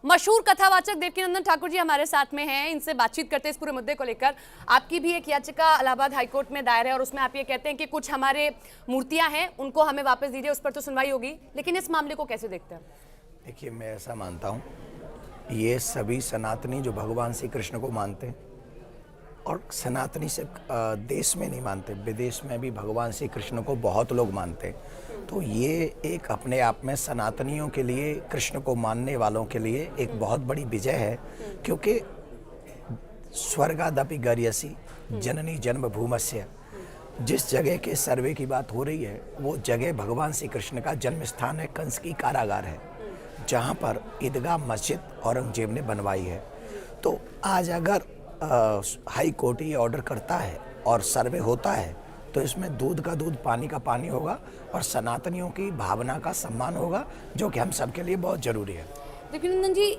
मशहूर कथावाचक देवकीनंदन ठाकुर जी हमारे साथ में हैं, इनसे बातचीत करते हैं इस पूरे मुद्दे को लेकर। आपकी भी एक याचिका इलाहाबाद हाईकोर्ट में दायर है और उसमें आप ये कहते हैं कि कुछ हमारे मूर्तियां हैं उनको हमें वापस दीजिए, उस पर तो सुनवाई होगी, लेकिन इस मामले को कैसे देखते हैं? देखिए, मैं ऐसा मानता हूँ, ये सभी सनातनी जो भगवान श्री कृष्ण को मानते हैं, और सनातनी सिर्फ देश में नहीं मानते, विदेश में भी भगवान श्री कृष्ण को बहुत लोग मानते हैं। तो ये एक अपने आप में सनातनियों के लिए, कृष्ण को मानने वालों के लिए एक बहुत बड़ी विजय है, क्योंकि स्वर्गादपि गर्यसी जननी जन्मभूमस्य, जिस जगह के सर्वे की बात हो रही है वो जगह भगवान श्री कृष्ण का जन्म स्थान है, कंस की कारागार है, जहाँ पर ईदगाह मस्जिद औरंगजेब ने बनवाई है। तो आज अगर हाई कोर्ट ये ऑर्डर करता है और सर्वे होता है तो इसमें दूध का दूध पानी का पानी होगा और सनातनियों की भावना का सम्मान होगा, जो कि हम सबके लिए बहुत जरूरी है। देवकीनंदन जी,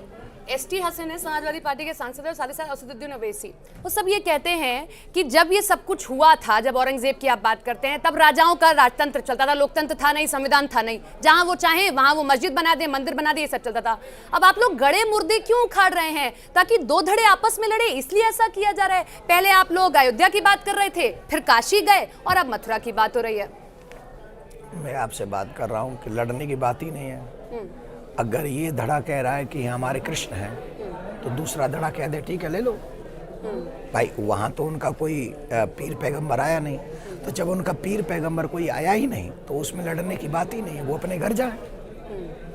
एसटी हसन है, समाजवादी पार्टी के सांसद और साथ ही साथ असदुद्दीन ओवैसी, वो सब ये कहते हैं कि जब ये सब कुछ हुआ था, जब औरंगजेब की आप बात करते हैं, तब राजाओं का राजतंत्र चलता था, लोकतंत्र था नहीं, संविधान था नहीं, जहां वो चाहे वहां वो मस्जिद बना दे, मंदिर बना दे, ये सब चलता था। अब आप लोग गड़े मुर्दे क्यों उखाड़ रहे हैं? ताकि दो धड़े आपस में लड़े, इसलिए ऐसा किया जा रहा है? पहले आप लोग अयोध्या की बात कर रहे थे, फिर काशी गए और अब मथुरा की बात हो रही है। मैं आपसे बात कर रहा हूँ कि लड़ने की बात ही नहीं है। अगर ये धड़ा कह रहा है कि हमारे कृष्ण हैं, तो दूसरा धड़ा कह दे ठीक है ले लो भाई। वहाँ तो उनका कोई पीर पैगंबर आया नहीं, तो जब उनका पीर पैगंबर कोई आया ही नहीं तो उसमें लड़ने की बात ही नहीं है, वो अपने घर जाए।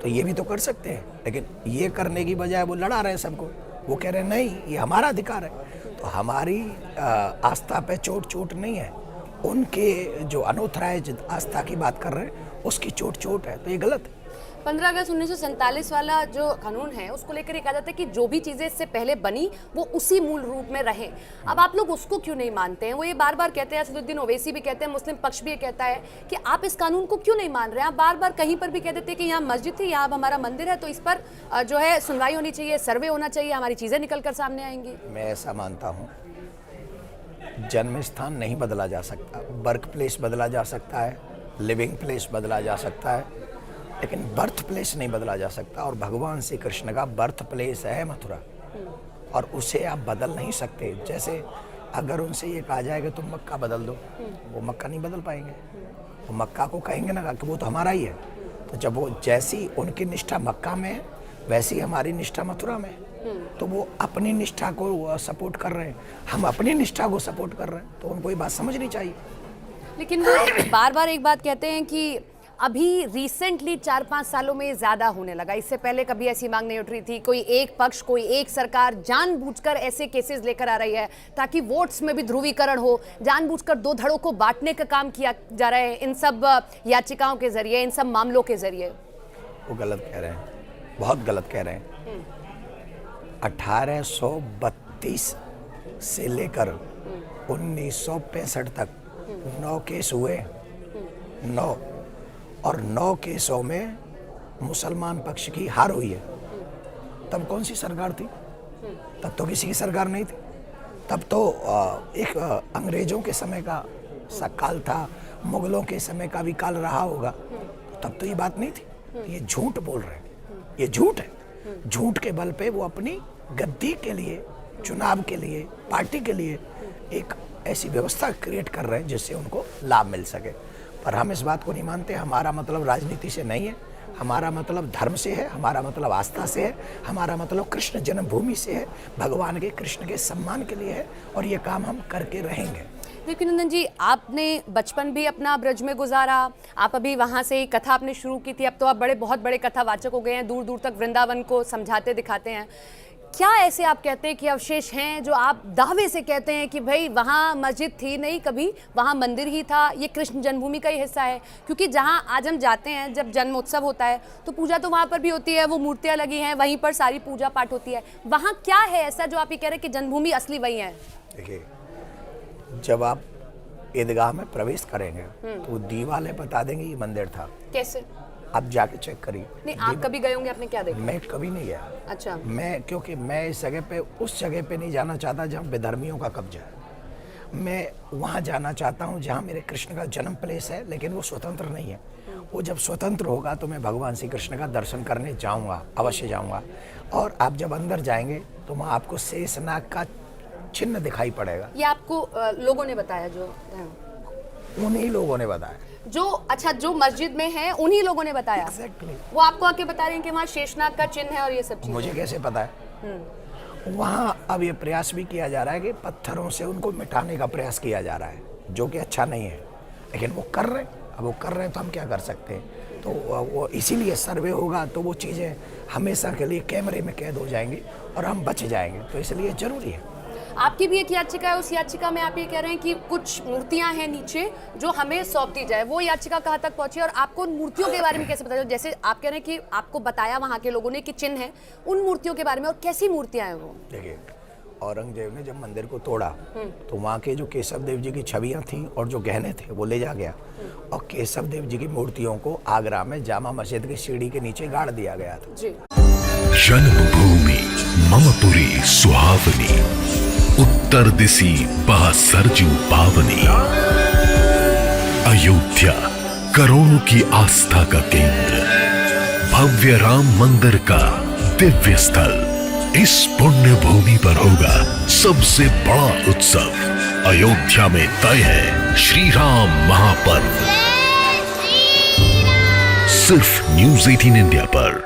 तो ये भी तो कर सकते हैं, लेकिन ये करने की बजाय वो लड़ा रहे सबको। वो कह रहे नहीं, ये हमारा अधिकार है। तो हमारी आस्था पे चोट नहीं है, उनके जो अनॉथराइज्ड आस्था की बात कर रहे हैं उसकी चोट है, तो ये गलत है। 15 अगस्त 1947 वाला जो कानून है उसको लेकर कहा जाता है कि जो भी चीजें इससे पहले बनी वो उसी मूल रूप में रहे। अब आप लोग उसको क्यों नहीं मानते हैं? वो ये बार बार कहते हैं, असदुद्दीन ओवैसी भी कहते हैं, मुस्लिम पक्ष भी ये कहता है कि आप इस कानून को क्यों नहीं मान रहे हैं? आप बार बार कहीं पर भी कह देते हैं कि यहाँ मस्जिद थी, यहाँ अब हमारा मंदिर है, तो इस पर जो है सुनवाई होनी चाहिए, सर्वे होना चाहिए, हमारी चीजें निकल कर सामने आएंगी। मैं ऐसा मानता हूँ, जन्म स्थान नहीं बदला जा सकता, वर्क प्लेस बदला जा सकता है, लिविंग प्लेस बदला जा सकता है, लेकिन बर्थ प्लेस नहीं बदला जा सकता। और भगवान श्री कृष्ण का बर्थ प्लेस है मथुरा, और उसे आप बदल नहीं सकते। जैसे अगर उनसे ये कहा जाएगा तुम मक्का बदल दो, वो मक्का नहीं बदल पाएंगे। वो मक्का को कहेंगे ना कि वो तो हमारा ही है। तो जब वो जैसी उनकी निष्ठा मक्का में है वैसी हमारी निष्ठा मथुरा में है, तो वो अपनी निष्ठा को सपोर्ट कर रहे हैं, हम अपनी निष्ठा को सपोर्ट कर रहे हैं, तो उनको ये बात समझनी चाहिए। लेकिन वो बार बार एक बात कहते हैं कि अभी रिसेंटली 4-5 सालों में ज़्यादा होने लगा, इससे पहले कभी ऐसी मांग नहीं उठ रही थी। कोई एक पक्ष, कोई एक सरकार जानबूझकर ऐसे केसेस लेकर आ रही है ताकि वोट्स में भी ध्रुवीकरण हो, जानबूझकर दो धड़ों को बांटने का काम किया जा रहा है इन सब याचिकाओं के जरिए, इन सब मामलों के जरिए। वो गलत कह रहे हैं, बहुत गलत कह रहे हैं। 1832 से लेकर 1965 तक 9 केस हुए, 9, और 9 केसों में मुसलमान पक्ष की हार हुई है। तब कौन सी सरकार थी? तब तो किसी की सरकार नहीं थी। तब तो एक अंग्रेजों के समय का काल था, मुगलों के समय का भी काल रहा होगा। तब तो ये बात नहीं थी। ये झूठ बोल रहे हैं, ये झूठ है। झूठ के बल पे वो अपनी गद्दी के लिए, चुनाव के लिए, पार्टी के लिए एक ऐसी व्यवस्था क्रिएट कर रहे हैं जिससे उनको लाभ मिल सके। पर हम इस बात को नहीं मानते। हमारा मतलब राजनीति से नहीं है, हमारा मतलब धर्म से है, हमारा मतलब आस्था से है, हमारा मतलब कृष्ण जन्मभूमि से है, भगवान के कृष्ण के सम्मान के लिए है, और ये काम हम करके रहेंगे। देवकीनंदन जी, आपने बचपन भी अपना ब्रज में गुजारा, आप अभी वहाँ से ही कथा आपने शुरू की थी, अब तो आप बहुत बड़े कथावाचक हो गए हैं, दूर दूर तक वृंदावन को समझाते दिखाते हैं। क्या ऐसे आप कहते हैं कि अवशेष हैं जो आप दावे से कहते हैं कि भाई वहाँ मस्जिद थी नहीं कभी, वहाँ मंदिर ही था, ये कृष्ण जन्मभूमि का ही हिस्सा है? क्योंकि जहाँ आज हम जाते हैं, जब जन्मोत्सव होता है तो पूजा तो वहाँ पर भी होती है, वो मूर्तियाँ लगी हैं, वहीं पर सारी पूजा पाठ होती है। वहाँ क्या है ऐसा जो आप ये कह रहे हैं कि जन्मभूमि असली वही है? देखिए, जब आप ईदगाह में प्रवेश करेंगे तो दीवाले बता देंगे ये मंदिर था। कैसे? आप जाके चेक करिए। नहीं, आप कभी गए होंगे, आपने क्या देखा? मैं कभी नहीं गया। अच्छा। क्योंकि मैं इस जगह पे, उस जगह पे नहीं जाना चाहता जहाँ बेधर्मियों का कब्जा है। मैं वहाँ जाना चाहता हूँ जहाँ मेरे कृष्ण का जन्म प्लेस है, लेकिन वो स्वतंत्र नहीं है। वो जब स्वतंत्र होगा तो मैं भगवान श्री कृष्ण का दर्शन करने जाऊँगा, अवश्य जाऊँगा। और आप जब अंदर जाएंगे तो वहाँ आपको शेषनाग का चिन्ह दिखाई पड़ेगा। ये आपको लोगों ने बताया जो उन्हीं लोगों ने बताया। जो अच्छा जो मस्जिद में है उन्हीं लोगों ने बताया। Exactly. वो आपको आके बता रहे हैं कि वहाँ शेषनाग का चिन्ह है और ये सब चीजें। मुझे कैसे पता है? वहाँ अब ये प्रयास भी किया जा रहा है कि पत्थरों से उनको मिटाने का प्रयास किया जा रहा है, जो कि अच्छा नहीं है, लेकिन वो कर रहे हैं। अब वो कर रहे हैं तो हम क्या कर सकते हैं? तो वो इसीलिए सर्वे होगा तो वो चीज़ें हमेशा के लिए कैमरे में कैद हो जाएंगी और हम बच जाएंगे, तो इसलिए ज़रूरी है। आपकी भी एक याचिका है, उस याचिका में आप ये कह रहे हैं कि कुछ मूर्तियां हैं नीचे जो हमें सौंप दी जाए। वो याचिका कहाँ तक पहुंची और आपको उन मूर्तियों के बारे में कैसे पता चला? जैसे आप कह रहे हैं कि आपको बताया वहाँ के लोगों ने कि चिन्ह है, उन मूर्तियों के बारे में और कैसी मूर्तियां हैं वो? देखिए, औरंगजेब ने जब मंदिर को तोड़ा तो वहाँ के जो केशव देव जी की छवियाँ थीं और जो गहने थे वो ले जा गया, और केशव देव जी की मूर्तियों को आगरा में जामा मस्जिद की सीढ़ी के नीचे गाड़ दिया गया था। जी। जन्मभूमि मम पुरी सुहावनी, उत्तर दिशि बह सरजू पावनी। अयोध्या करोड़ों की आस्था का केंद्र, भव्य राम मंदिर का दिव्य स्थल। इस पुण्य भूमि पर होगा सबसे बड़ा उत्सव। अयोध्या में तय है श्री राम महापर्व। सिर्फ न्यूज़ 18 इंडिया पर।